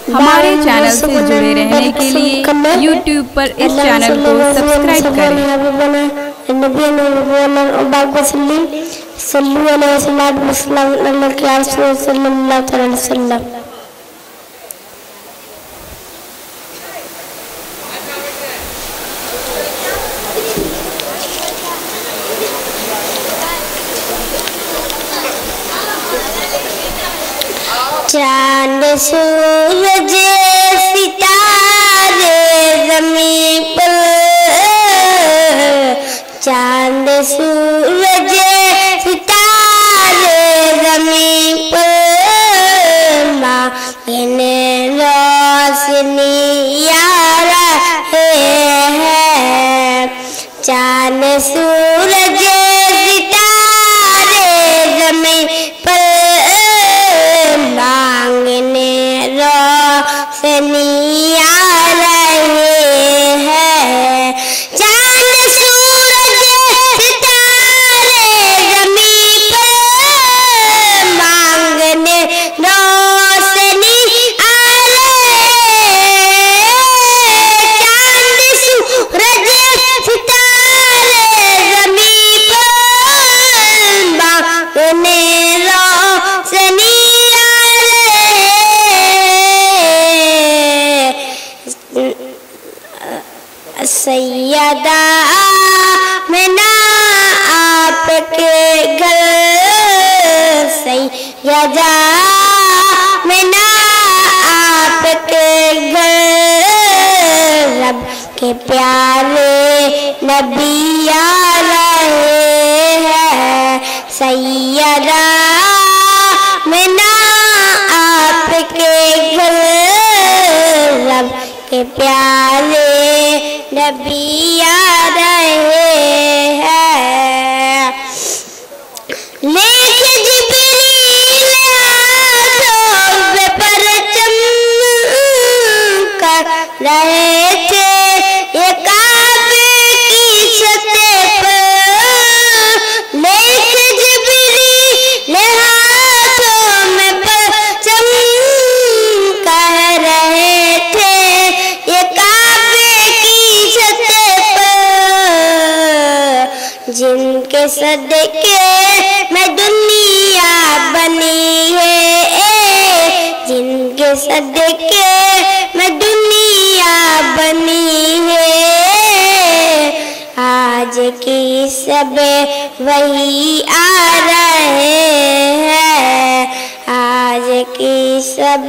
हमारे चैनल से जुड़े रहने के लिए YouTube पर इस चैनल को सब्सक्राइब करें। चांद सूरज सितारे ज़मीं पर, चांद सूरज सितारे ज़मीं पर, मांगने रोशनी आ रहे हैं। चांद सूरज सितारे ज़मीं पर, मांगने रोशनी आ रहे हैं। चांद सूरज सितारे ज़मीं पर, मांगने रोशनी आ रहे हैं। चांद सूरज सितारे ज़मीं पर, मांगने रोशनी सैयदा आमिना आपके घर, सैयदा आमिना आपके घर, रब के प्यारे नबी आ रहे हैं। सैयदा आमिना आपके घर, रब के प्यारे नबी आ रहे हैं। लेके जिब्रील हाथों पे परचम कर रहे थे, ये काबे की छतें पर। लेके जिब्रील हाथों में परचम कर रहे थे, ये जिनके सदके में दुनिया बनी है, जिनके सदके में दुनिया बनी है। आज की सब वही आ रहे हैं, आज की सब